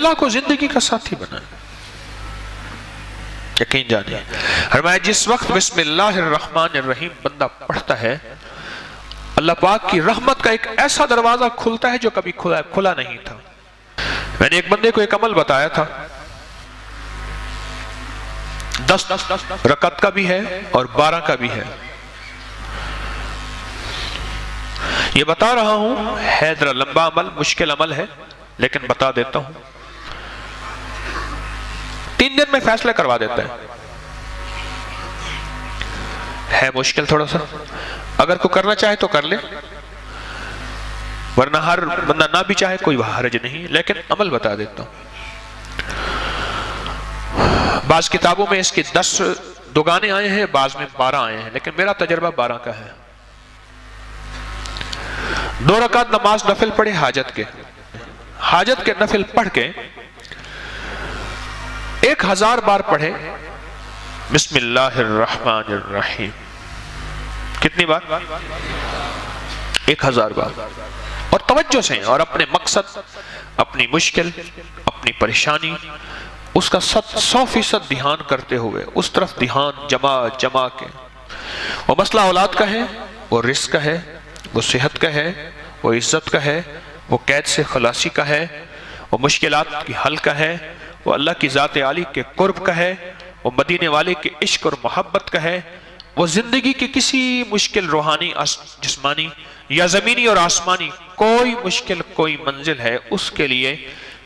اللہ کو زندگی کا ساتھی بنائیں. یقین جانیے فرمایا جس وقت بسم اللہ الرحمن الرحیم بندہ پڑھتا ہے اللہ پاک کی رحمت کا ایک ایسا دروازہ کھلتا ہے جو کبھی کھلا نہیں تھا. میں نے ایک بندے کو ایک عمل بتایا تھا 10 رکعت کا بھی ہے اور 12 کا بھی ہے. یہ بتا رہا ہوں ہے ذرا لمبا عمل مشکل عمل ہے لیکن بتا دیتا ہوں. 3 دن میں فیصلہ کروا دیتا ہے مشکل تھوڑا سا. اگر کوئی کرنا چاہے تو کر لے ورنہ ہر بندہ نہ بھی چاہے کوئی حرج نہیں لیکن عمل بتا دیتا ہوں. بعض کتابوں میں اس کی 10 دگانے آئے ہیں بعض میں 12 آئے ہیں لیکن میرا تجربہ 12 کا ہے. 2 رکعت نماز نفل پڑھے حاجت کے نفل پڑھ کے 1000 بار پڑھے بسم اللہ الرحمن الرحیم. کتنی بار؟ 1000 بار. اور توجہ سے اور اپنے مقصد اپنی مشکل اپنی پریشانی اس کا 100% دھیان کرتے ہوئے اس طرف دھیان جما کے. وہ مسئلہ اولاد کا ہے وہ رزق کا ہے وہ صحت کا ہے وہ عزت کا ہے وہ قید سے خلاصی کا ہے وہ مشکلات کی حل کا ہے وہ اللہ کی ذات عالی کے قرب کا ہے وہ مدینے والے کے عشق اور محبت کا ہے وہ زندگی کی کسی مشکل روحانی جسمانی یا زمینی اور آسمانی کوئی مشکل کوئی منزل ہے اس کے لیے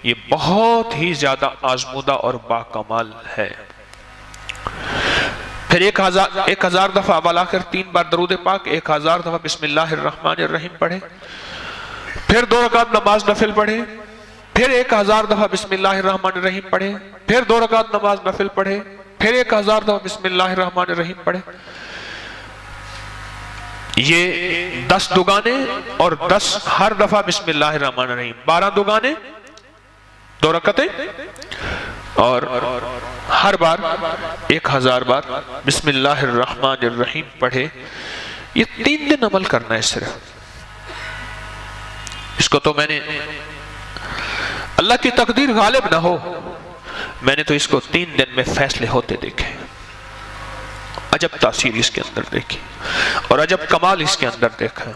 یہ بہت ہی زیادہ آزمودہ اور باکمال ہے. پھر 1000 دفعہ ابا کر 3 بار درود پاک 1000 دفعہ بسم اللہ الرحمن الرحیم پڑھے. پھر 2 رکعت نماز نفل پڑھے پھر 1000 دفعہ بسم اللہ الرحمن الرحیم پڑھے. پھر 2 رکعت نماز نفل پڑھے پھر 1000 دفعہ بسم اللہ الرحمن الرحیم پڑھے. یہ 10 دگانے اور 10 ہر دفعہ بسم اللہ الرحمن الرحیم 12 دگانے 2 رکعتیں اور ہر بار 1000 بار بسم اللہ الرحمن الرحیم پڑھے. یہ 3 دن عمل کرنا ہے صرف. اس کو تو میں نے اللہ کی تقدیر غالب نہ ہو میں نے تو اس کو 3 دن میں فیصلے ہوتے دیکھے. عجب تاثیر اس کے اندر دیکھی اور عجب کمال اس کے اندر دیکھا.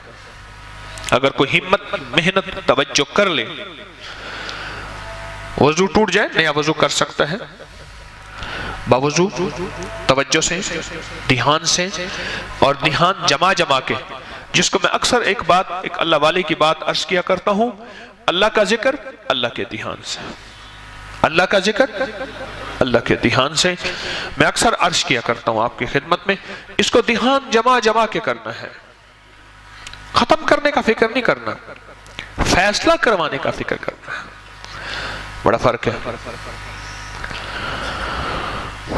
اگر کوئی ہمت محنت توجہ کر لے وضو ٹوٹ جائے نیا وضو کر سکتا ہے باوضو توجہ سے دھیان سے اور دھیان جما کے جس کو میں اکثر ایک اللہ والے کی بات عرض کیا کرتا ہوں. اللہ کا ذکر اللہ کے دھیان سے اللہ کا ذکر اللہ کے دھیان سے میں اکثر عرض کیا کرتا ہوں آپ کی خدمت میں. اس کو دھیان جما کے کرنا ہے. ختم کرنے کا فکر نہیں کرنا فیصلہ کروانے کا فکر کرنا ہے. بڑا فرق ہے.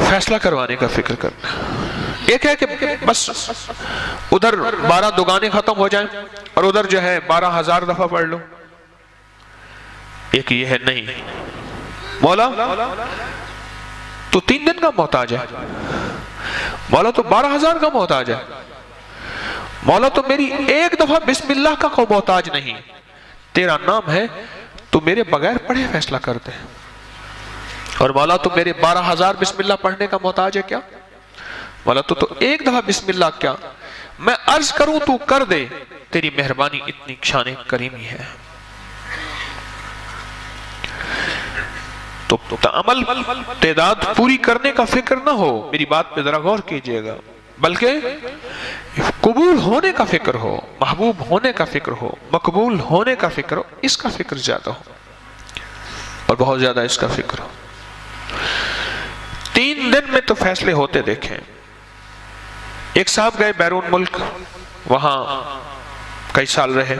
فیصلہ کروانے کا فکر کرنا ایک ہے کہ بس ادھر 12 دگانے ختم ہو جائیں اور ادھر جو ہے 12,000 دفعہ پڑھ لو. ایک یہ ہے نہیں مولا تو 3 دن کا محتاج ہے مولا تو 12,000 کا محتاج ہے مولا تو میری ایک دفعہ بسم اللہ کا کوئی محتاج نہیں. تیرا نام ہے تو میرے بغیر پڑھے فیصلہ کرتے ہیں اور مولا تو میرے 12,000 بسم اللہ پڑھنے کا محتاج ہے کیا مولا تو ایک دفعہ بسم اللہ کیا میں عرض کروں تو کر دے. تیری مہربانی اتنی شان کریمی ہے. تو عمل تعداد پوری کرنے کا فکر نہ ہو. میری بات پہ ذرا غور کیجئے گا بلکہ قبول ہونے کا فکر ہو محبوب ہونے کا فکر ہو مقبول ہونے کا فکر ہو. اس کا فکر زیادہ ہو اور بہت زیادہ اس کا فکر ہو. 3 دن میں تو فیصلے ہوتے دیکھیں. ایک صاحب گئے بیرون ملک وہاں کئی سال رہے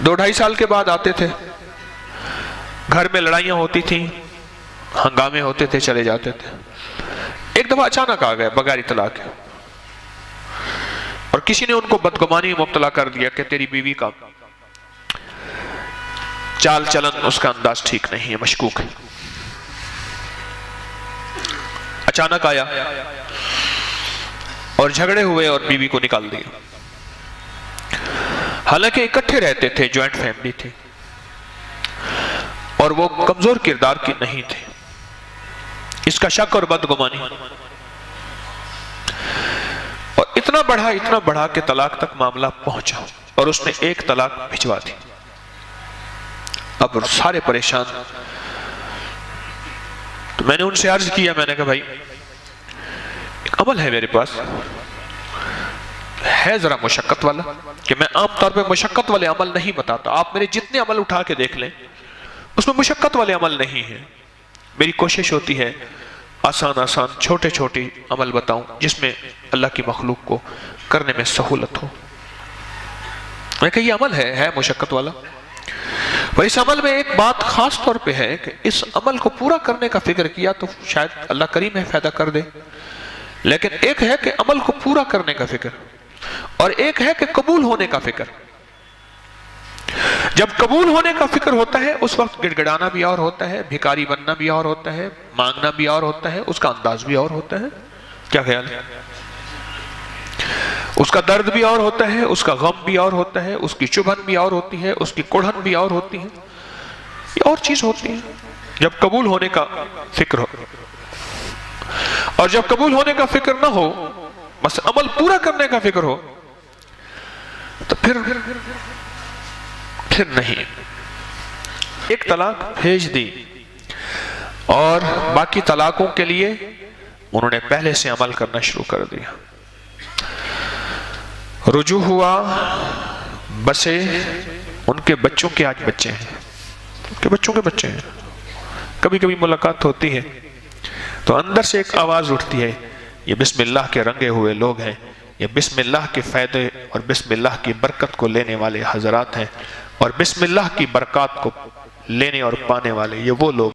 2-2.5 سال کے بعد آتے تھے. گھر میں لڑائیاں ہوتی تھیں ہنگامے ہوتے تھے چلے جاتے تھے. ایک دفعہ اچانک آ گئے بغیر اطلاع کے اور کسی نے ان کو بدگمانی میں مبتلا کر دیا کہ تیری بیوی کا چال چلن اس کا انداز ٹھیک نہیں ہے مشکوک ہے. اچانک آیا اور جھگڑے ہوئے اور بیوی کو نکال دیا. حالانکہ اکٹھے رہتے تھے جوائنٹ فیملی تھی. اور وہ کمزور کردار کی نہیں تھے، اس کا شک اور بدگمانی، اور اتنا بڑھا کہ طلاق تک معاملہ پہنچا اور اس نے ایک طلاق بھجوا دی۔ اب سارے پریشان، تو میں نے ان سے عرض کیا، میں نے کہا بھائی ایک عمل ہے میرے پاس، ہے ذرا مشقت والا، کہ میں عام طور پہ مشقت والے عمل نہیں بتاتا، آپ میرے جتنے عمل اٹھا کے دیکھ لیں اس میں مشقت والے عمل نہیں ہیں، میری کوشش ہوتی ہے آسان چھوٹے عمل بتاؤں جس میں اللہ کی مخلوق کو کرنے میں سہولت ہو۔ میں کہا یہ عمل ہے مشقت والا، اور اس عمل میں ایک بات خاص طور پہ ہے کہ اس عمل کو پورا کرنے کا فکر کیا تو شاید اللہ کریم ہے فائدہ کر دے، لیکن ایک ہے کہ عمل کو پورا کرنے کا فکر، اور ایک ہے کہ قبول ہونے کا فکر۔ جب قبول ہونے کا فکر ہوتا ہے اس وقت گڑ گڑانا بھی اور ہوتا ہے، بھکاری بننا بھی اور ہوتا ہے، مانگنا بھی اور ہوتا ہے، اس کا انداز بھی اور ہوتا ہے۔ کیا خیال ہے؟ اس کا درد بھی اور ہوتا ہے، اس کا غم بھی اور ہوتا ہے، اس کی چبھن بھی اور ہوتی ہے، اس کی کڑھن بھی اور ہوتی ہے، یہ اور چیز ہوتی ہے جب قبول ہونے کا فکر ہو۔ اور جب قبول ہونے کا فکر نہ ہو، بس عمل پورا کرنے کا فکر ہو، تو پھر نہیں۔ ایک طلاق بھیج دی اور باقی طلاقوں کے لیے انہوں نے پہلے سے عمل کرنا شروع کر دیا۔ رجوع ہوا، بسے ان کے بچوں کے آج بچے ہیں، ان کے بچوں کے بچے ہیں، کبھی کبھی ملاقات ہوتی ہے تو اندر سے ایک آواز اٹھتی ہے، یہ بسم اللہ کے رنگے ہوئے لوگ ہیں، یہ بسم اللہ کے فائدے اور بسم اللہ کی برکت کو لینے والے حضرات ہیں، اور بسم اللہ کی برکات کو لینے اور پانے والے یہ وہ لوگ